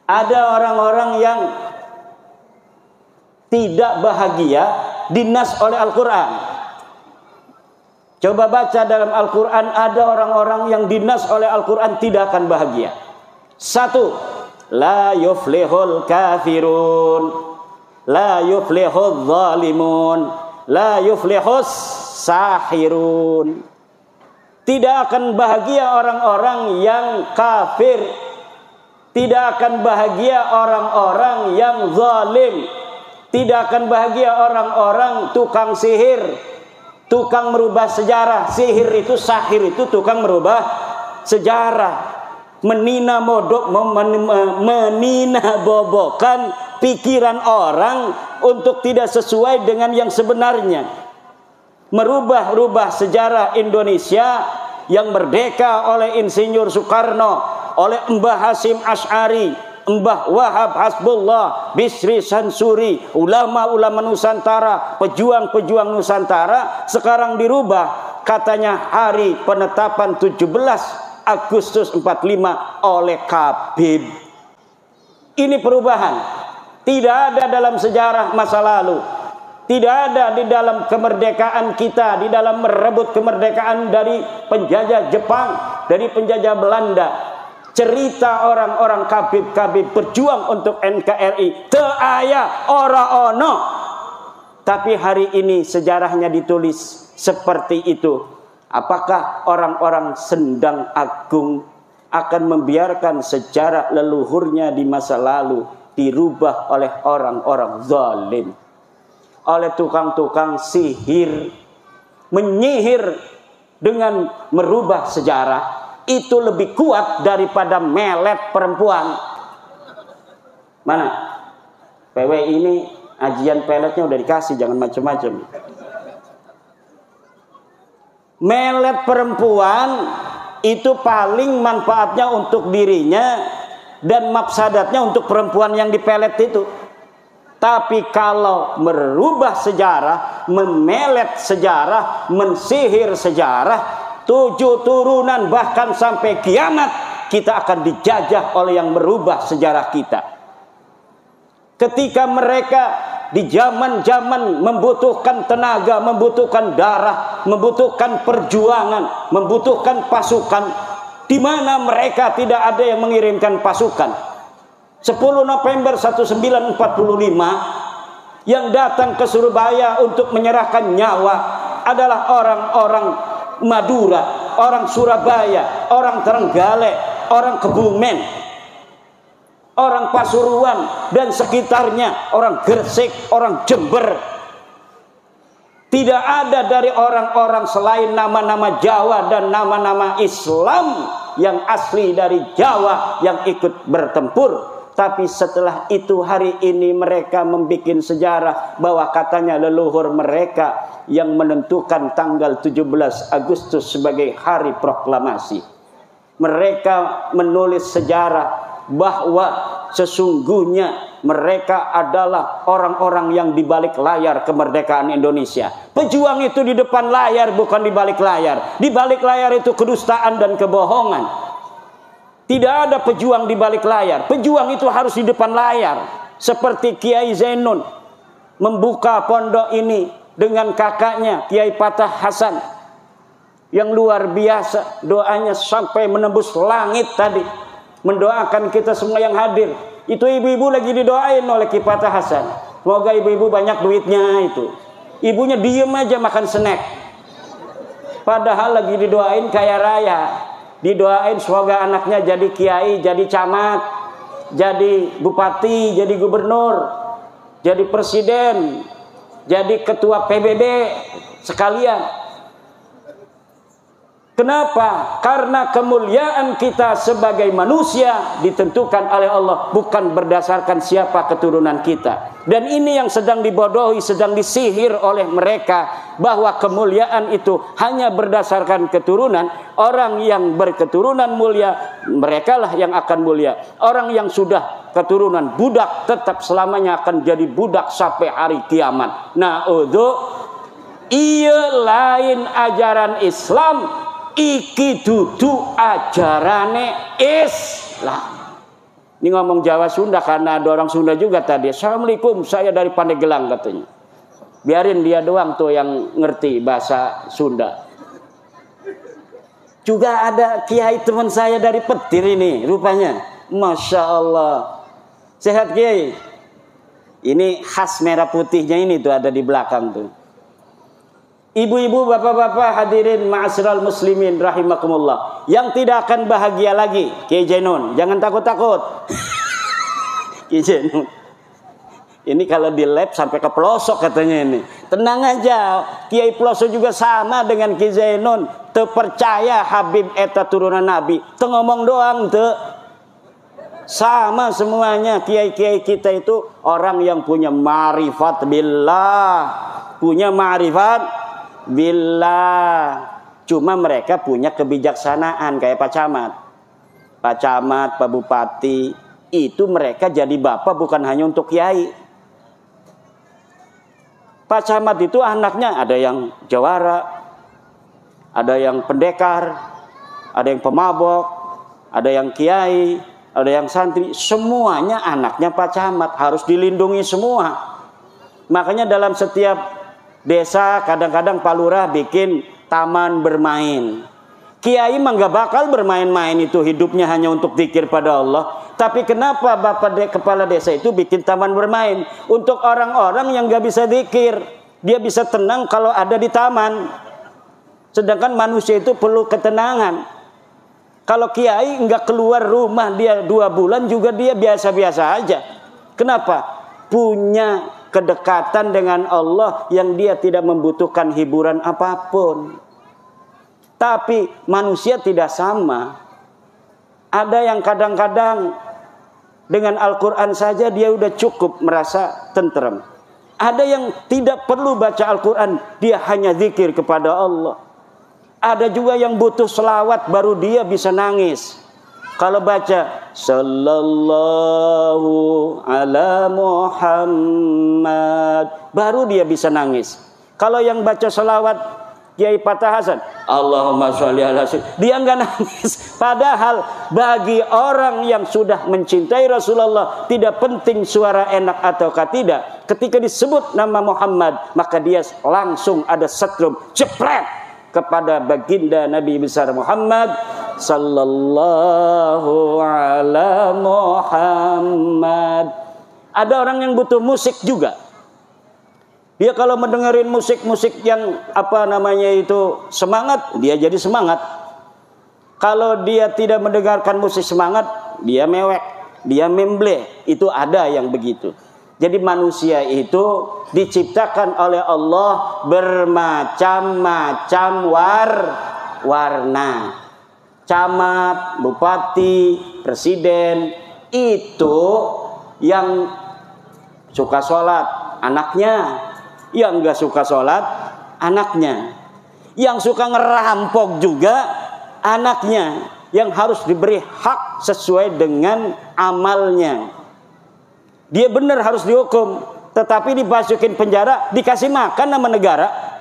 Ada orang-orang yang tidak bahagia dinas oleh Al-Quran. Coba baca dalam Al-Quran, ada orang-orang yang dinas oleh Al-Quran tidak akan bahagia. Satu, la yuflihul kafirun, la yuflihul zalimun, la yuflihus sahirun. Tidak akan bahagia orang-orang yang kafir, tidak akan bahagia orang-orang yang zalim, tidak akan bahagia orang-orang tukang sihir, tukang merubah sejarah. Sihir itu, sahir itu tukang merubah sejarah, menina modok, menina bobokan pikiran orang untuk tidak sesuai dengan yang sebenarnya, merubah-rubah sejarah Indonesia yang merdeka oleh Insinyur Soekarno, oleh Mbah Hasyim Asy'ari, Mbah Wahab Hasbullah, Bisri Sansuri, ulama-ulama Nusantara, pejuang-pejuang Nusantara, sekarang dirubah katanya hari penetapan 17 Agustus 45 oleh Habib. Ini perubahan. Tidak ada dalam sejarah masa lalu. Tidak ada di dalam kemerdekaan kita, di dalam merebut kemerdekaan dari penjajah Jepang, dari penjajah Belanda. Cerita orang-orang Habib-Habib berjuang untuk NKRI teu aya ora ono. Tapi hari ini sejarahnya ditulis seperti itu. Apakah orang-orang Sendang Agung akan membiarkan sejarah leluhurnya di masa lalu dirubah oleh orang-orang zalim, oleh tukang-tukang sihir, menyihir dengan merubah sejarah? Itu lebih kuat daripada melet perempuan. Mana? PW ini ajian peletnya udah dikasih, jangan macam-macam. Melet perempuan itu paling manfaatnya untuk dirinya dan mafsadatnya untuk perempuan yang dipelet itu. Tapi kalau merubah sejarah, memelet sejarah, mensihir sejarah, 7 turunan bahkan sampai kiamat kita akan dijajah oleh yang merubah sejarah kita. Ketika mereka di zaman-zaman membutuhkan tenaga, membutuhkan darah, membutuhkan perjuangan, membutuhkan pasukan, di mana mereka tidak ada yang mengirimkan pasukan. 10 November 1945 yang datang ke Surabaya untuk menyerahkan nyawa adalah orang-orang Madura, orang Surabaya, orang Trenggalek, orang Kebumen, orang Pasuruan dan sekitarnya, orang Gresik, orang Jember. Tidak ada dari orang-orang selain nama-nama Jawa dan nama-nama Islam yang asli dari Jawa yang ikut bertempur. Tapi setelah itu hari ini mereka membuat sejarah bahwa katanya leluhur mereka yang menentukan tanggal 17 Agustus sebagai hari proklamasi. Mereka menulis sejarah bahwa sesungguhnya mereka adalah orang-orang yang di balik layar kemerdekaan Indonesia. Pejuang itu di depan layar, bukan di balik layar. Di balik layar itu kedustaan dan kebohongan. Tidak ada pejuang di balik layar. Pejuang itu harus di depan layar. Seperti Kiai Zainun membuka pondok ini dengan kakaknya Kiai Patah Hasan yang luar biasa, doanya sampai menembus langit tadi, mendoakan kita semua yang hadir. Itu ibu-ibu lagi didoain oleh Kiai Patah Hasan, semoga ibu-ibu banyak duitnya. Itu ibunya diem aja makan snack, padahal lagi didoain kaya raya. Didoain semoga anaknya jadi kiai, jadi camat, jadi bupati, jadi gubernur, jadi presiden, jadi ketua PBB sekalian. Kenapa? Karena kemuliaan kita sebagai manusia ditentukan oleh Allah, bukan berdasarkan siapa keturunan kita. Dan ini yang sedang dibodohi, sedang disihir oleh mereka, bahwa kemuliaan itu hanya berdasarkan keturunan. Orang yang berketurunan mulia, merekalah yang akan mulia. Orang yang sudah keturunan budak tetap selamanya akan jadi budak sampai hari kiamat. Nah, iya lain ajaran Islam, iki dudu ajarane Islam. Ini ngomong Jawa Sunda karena ada orang Sunda juga tadi. Assalamualaikum, saya dari Pandeglang katanya. Biarin dia doang tuh yang ngerti bahasa Sunda. Juga ada kiai teman saya dari Petir ini rupanya. Masya Allah. Sehat kiai. Ini khas merah putihnya ini tuh ada di belakang tuh. Ibu-ibu, bapak-bapak, hadirin ma'asyiral muslimin rahimakumullah. Yang tidak akan bahagia lagi, Kiai Jainun, jangan takut-takut. Kiai Jainun. Ini kalau di lab sampai ke pelosok katanya ini. Tenang aja, Kiai Pelosok juga sama dengan Kiai Jainun. Terpercaya Habib eta turunan Nabi. Teu ngomong doang teu. Sama semuanya. Kiai-kiai kita itu orang yang punya ma'rifat billah. Punya ma'rifat billah. Cuma mereka punya kebijaksanaan kayak Pak Camat. Pak Camat, Pak Bupati, itu mereka jadi bapak bukan hanya untuk kiai. Pak Camat itu anaknya ada yang jawara, ada yang pendekar, ada yang pemabok, ada yang kiai, ada yang santri. Semuanya anaknya Pak Camat, harus dilindungi semua. Makanya dalam setiap desa kadang-kadang Pak Lurah bikin taman bermain. Kiai mah gak bakal bermain-main itu, hidupnya hanya untuk zikir pada Allah. Tapi kenapa kepala desa itu bikin taman bermain? Untuk orang-orang yang gak bisa zikir. Dia bisa tenang kalau ada di taman. Sedangkan manusia itu perlu ketenangan. Kalau kiai nggak keluar rumah dia 2 bulan juga dia biasa-biasa aja. Kenapa? Punya kedekatan dengan Allah yang dia tidak membutuhkan hiburan apapun. Tapi manusia tidak sama. Ada yang kadang-kadang dengan Al-Quran saja dia udah cukup merasa tenteram. Ada yang tidak perlu baca Al-Quran, dia hanya zikir kepada Allah. Ada juga yang butuh selawat baru dia bisa nangis. Kalau baca Sallallahu ala Muhammad, baru dia bisa nangis. Kalau yang baca selawat Kiai Fatah Hasan, Allahumma sholli ala sayyidina, dia enggak nangis. Padahal bagi orang yang sudah mencintai Rasulullah, tidak penting suara enak ataukah tidak, ketika disebut nama Muhammad, maka dia langsung ada setrum jepret kepada baginda Nabi besar Muhammad sallallahu ala Muhammad. Ada orang yang butuh musik juga. Dia kalau mendengarin musik-musik yang semangat, dia jadi semangat. Kalau dia tidak mendengarkan musik semangat, dia mewek, dia memble. Itu ada yang begitu. Jadi manusia itu diciptakan oleh Allah bermacam-macam warna. Camat, bupati, presiden, itu yang suka sholat anaknya, yang gak suka sholat anaknya, yang suka ngerampok juga anaknya, yang harus diberi hak sesuai dengan amalnya. Dia benar harus dihukum, tetapi dimasukin penjara, dikasih makan sama negara.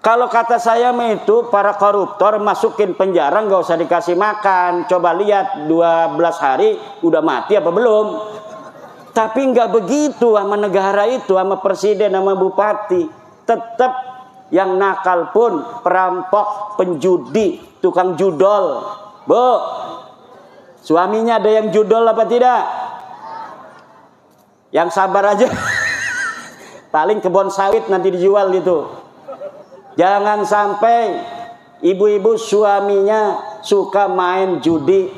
Kalau kata saya itu para koruptor masukin penjara nggak usah dikasih makan. Coba lihat 12 hari udah mati apa belum. Tapi nggak begitu sama negara itu, sama presiden, sama bupati. Tetap yang nakal pun perampok, penjudi, tukang judol. Bu, suaminya ada yang judol apa tidak? Yang sabar aja. Paling kebun sawit nanti dijual gitu. Jangan sampai ibu-ibu suaminya suka main judi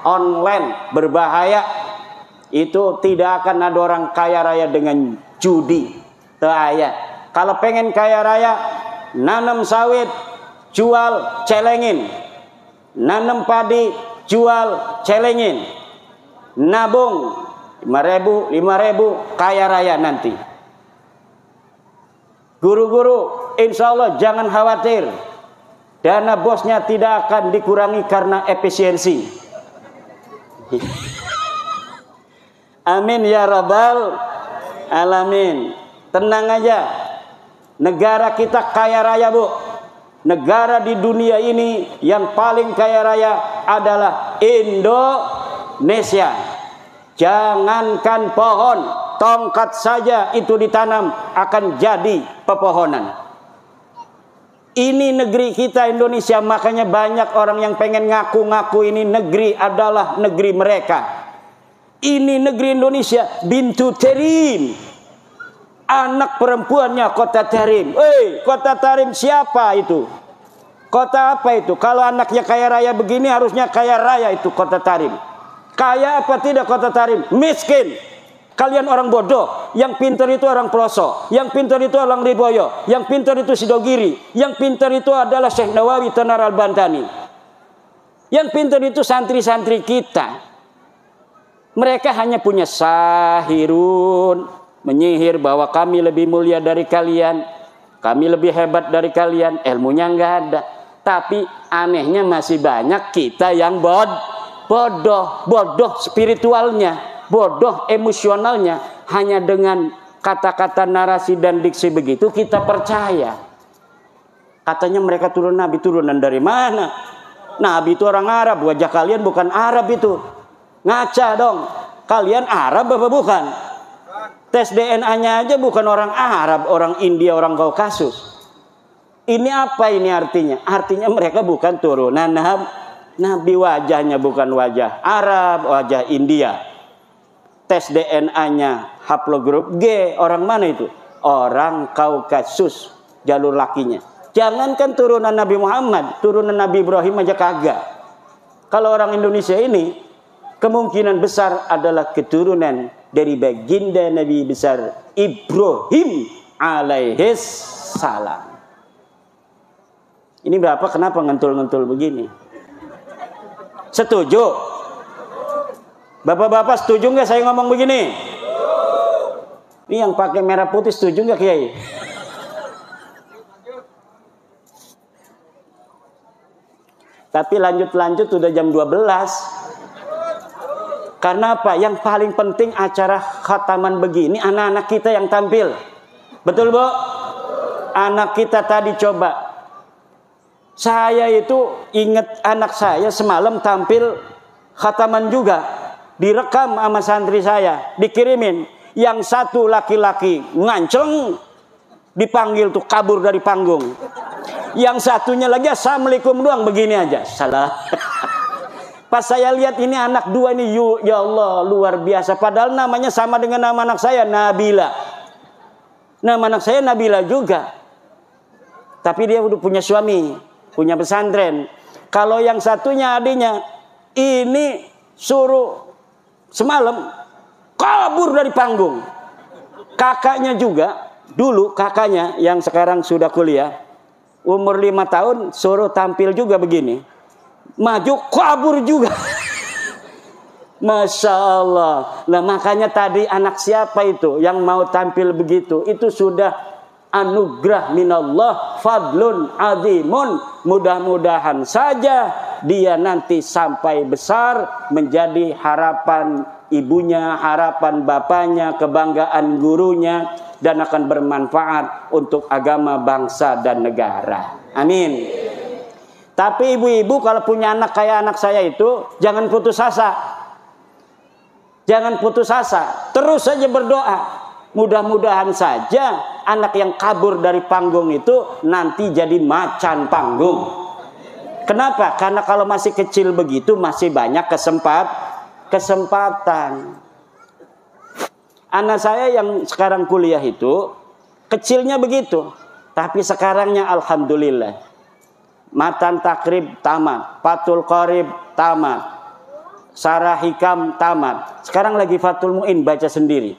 online, berbahaya. Itu tidak akan ada orang kaya raya dengan judi. Teraya. Kalau pengen kaya raya, nanam sawit, jual, celengin. Nanam padi, jual, celengin. Nabung 5.000, kaya raya nanti. Guru-guru, insya Allah jangan khawatir. Dana bosnya tidak akan dikurangi karena efisiensi. Amin ya rabbal alamin. Tenang aja. Negara kita kaya raya, Bu. Negara di dunia ini yang paling kaya raya adalah Indonesia. Jangankan pohon, tongkat saja itu ditanam akan jadi pepohonan. Ini negeri kita Indonesia, makanya banyak orang yang pengen ngaku-ngaku ini negeri adalah negeri mereka. Ini negeri Indonesia, Bintu Tarim. Anak perempuannya Kota Tarim. Kota Tarim siapa itu? Kota apa itu? Kalau anaknya kaya raya begini, harusnya kaya raya itu Kota Tarim. Kaya apa tidak Kota Tarim? Miskin. Kalian orang bodoh. Yang pintar itu orang pelosok. Yang pintar itu orang Riboyo. Yang pintar itu Sidogiri. Yang pintar itu adalah Syekh Nawawi Tanar Al-Bantani. Yang pintar itu santri-santri kita. Mereka hanya punya sahirun, menyihir bahwa kami lebih mulia dari kalian, kami lebih hebat dari kalian. Ilmunya nggak ada. Tapi anehnya masih banyak kita yang bodoh spiritualnya, bodoh emosionalnya. Hanya dengan kata-kata narasi dan diksi begitu kita percaya. Katanya mereka turun nabi, turunan dari mana? Nabi itu orang Arab, wajah kalian bukan Arab itu. Ngaca dong. Kalian Arab apa bukan? Tes DNA-nya aja bukan orang Arab, orang India, orang Kaukasus. Ini apa ini artinya? Artinya mereka bukan turunan Nabi, wajahnya bukan wajah Arab, wajah India. Tes DNA-nya haplogrup G, orang mana itu? Orang Kaukasus, jalur lakinya. Jangankan turunan Nabi Muhammad, turunan Nabi Ibrahim aja kagak. Kalau orang Indonesia ini kemungkinan besar adalah keturunan dari baginda Nabi besar Ibrahim alaihis salam. Ini berapa? Kenapa ngentul-ngentul begini? Setuju? Bapak-bapak setuju nggak saya ngomong begini? Ini yang pakai merah putih setuju nggak Kiai? Tapi lanjut-lanjut udah jam 12. Karena apa? Yang paling penting acara khataman begini anak-anak kita yang tampil. Betul, Bu? Anak kita tadi coba. Saya itu ingat anak saya semalam tampil khataman juga. Direkam sama santri saya, dikirimin. Yang satu laki-laki nganceng, dipanggil tuh kabur dari panggung. Yang satunya lagi assalamualaikum doang begini aja. Salah. Pas saya lihat ini anak dua ini, ya Allah luar biasa. Padahal namanya sama dengan nama anak saya, Nabila. Nama anak saya Nabila juga. Tapi dia udah punya suami, punya pesantren. Kalau yang satunya adiknya, ini suruh semalam kabur dari panggung. Kakaknya juga, dulu kakaknya yang sekarang sudah kuliah, umur 5 tahun suruh tampil juga begini. Maju kabur juga. Masya Allah. Nah makanya tadi anak siapa itu yang mau tampil begitu? Itu sudah anugerah minallah, fadlun azimun. Mudah-mudahan saja dia nanti sampai besar menjadi harapan ibunya, harapan bapaknya, kebanggaan gurunya, dan akan bermanfaat untuk agama, bangsa, dan negara. Amin. Tapi ibu-ibu kalau punya anak kayak anak saya itu, jangan putus asa. Jangan putus asa. Terus saja berdoa. Mudah-mudahan saja anak yang kabur dari panggung itu nanti jadi macan panggung. Kenapa? Karena kalau masih kecil begitu masih banyak kesempatan. Anak saya yang sekarang kuliah itu kecilnya begitu. Tapi sekarangnya alhamdulillah. Matan takrib tamat, Fathul Qorib tamat, Sarah Hikam tamat. Sekarang lagi Fathul Mu'in baca sendiri.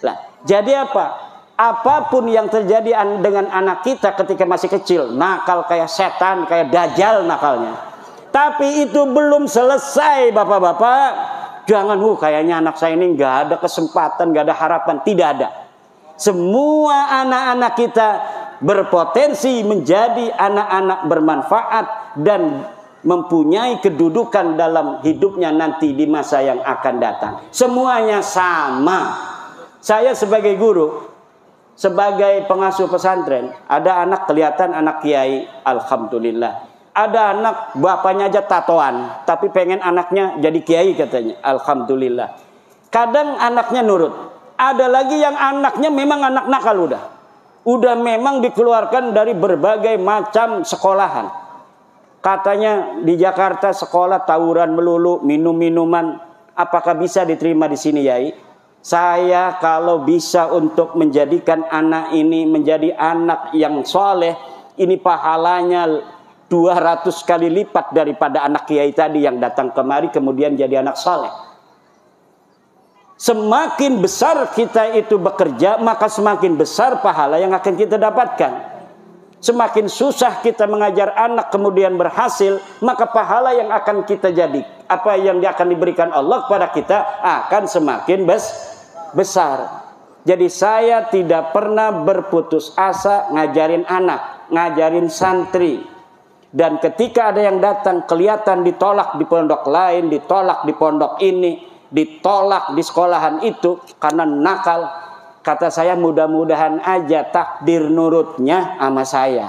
Lah, jadi apa? Apapun yang terjadi dengan anak kita ketika masih kecil, nakal kayak setan, kayak dajjal nakalnya. Tapi itu belum selesai, bapak-bapak. Jangan, kayaknya anak saya ini nggak ada kesempatan, nggak ada harapan. Tidak ada. Semua anak-anak kita berpotensi menjadi anak-anak bermanfaat dan mempunyai kedudukan dalam hidupnya nanti di masa yang akan datang. Semuanya sama. Saya sebagai guru, sebagai pengasuh pesantren, ada anak kelihatan anak kiai, alhamdulillah. Ada anak bapaknya aja tatoan, tapi pengen anaknya jadi kiai katanya. Alhamdulillah. Kadang anaknya nurut. Ada lagi yang anaknya memang anak nakal udah. Udah memang dikeluarkan dari berbagai macam sekolahan. Katanya di Jakarta sekolah tawuran melulu, minum-minuman. Apakah bisa diterima di sini, Yai? Saya kalau bisa untuk menjadikan anak ini menjadi anak yang soleh, ini pahalanya 200 kali lipat daripada anak kiai tadi yang datang kemari kemudian jadi anak soleh. Semakin besar kita itu bekerja, maka semakin besar pahala yang akan kita dapatkan. Semakin susah kita mengajar anak kemudian berhasil, maka pahala yang akan kita jadi, apa yang akan diberikan Allah kepada kita akan semakin besar. Jadi saya tidak pernah berputus asa ngajarin anak, ngajarin santri. Dan ketika ada yang datang kelihatan ditolak di pondok lain, ditolak di pondok ini, ditolak di sekolahan itu karena nakal, kata saya mudah-mudahan aja takdir nurutnya sama saya.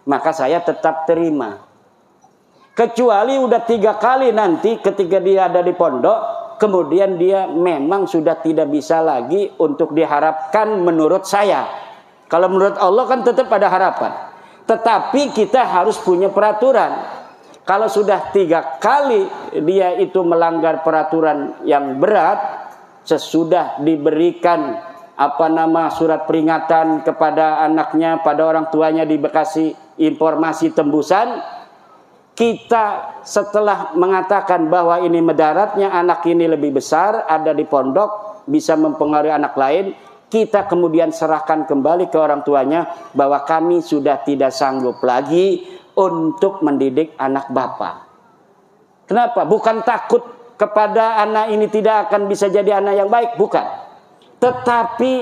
Maka saya tetap terima. Kecuali udah 3 kali nanti ketika dia ada di pondok, kemudian dia memang sudah tidak bisa lagi untuk diharapkan menurut saya. Kalau menurut Allah kan tetap ada harapan. Tetapi kita harus punya peraturan. Kalau sudah 3 kali dia itu melanggar peraturan yang berat, sesudah diberikan surat peringatan kepada anaknya, pada orang tuanya dikasih informasi tembusan, kita setelah mengatakan bahwa ini mudaratnya anak ini lebih besar, ada di pondok, bisa mempengaruhi anak lain, kita kemudian serahkan kembali ke orang tuanya bahwa kami sudah tidak sanggup lagi untuk mendidik anak bapak. Kenapa? Bukan takut kepada anak ini tidak akan bisa jadi anak yang baik, bukan. Tetapi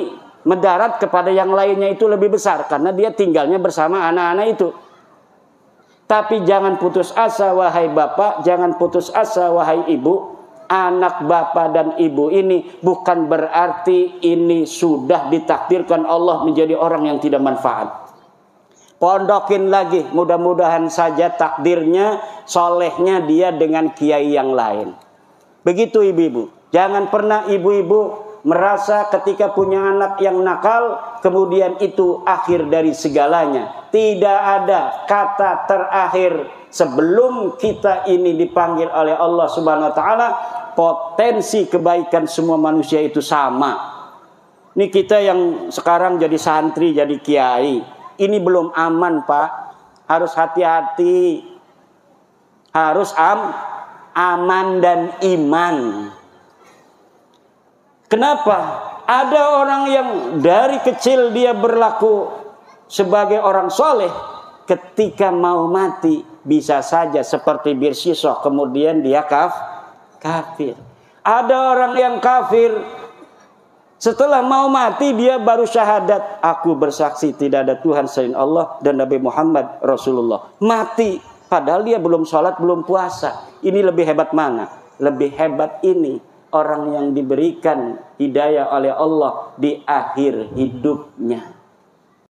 mendarat kepada yang lainnya itu lebih besar karena dia tinggalnya bersama anak-anak itu. Tapi jangan putus asa wahai bapak, jangan putus asa wahai ibu. Anak bapak dan ibu ini bukan berarti ini sudah ditakdirkan Allah menjadi orang yang tidak manfaat. Pondokin lagi, mudah-mudahan saja takdirnya, solehnya dia dengan kiai yang lain. Begitu ibu-ibu. Jangan pernah ibu-ibu merasa ketika punya anak yang nakal kemudian itu akhir dari segalanya. Tidak ada kata terakhir sebelum kita ini dipanggil oleh Allah Subhanahu wa taala. Potensi kebaikan semua manusia itu sama. Ini kita yang sekarang jadi santri, jadi kiai, ini belum aman, Pak. Harus hati-hati. Harus aman dan iman. Kenapa? Ada orang yang dari kecil dia berlaku sebagai orang soleh, ketika mau mati bisa saja seperti bir shisha, kemudian dia kafir. Ada orang yang kafir, setelah mau mati dia baru syahadat, aku bersaksi tidak ada Tuhan selain Allah dan Nabi Muhammad Rasulullah. Mati, padahal dia belum sholat, belum puasa. Ini lebih hebat mana? Lebih hebat ini orang yang diberikan hidayah oleh Allah di akhir hidupnya.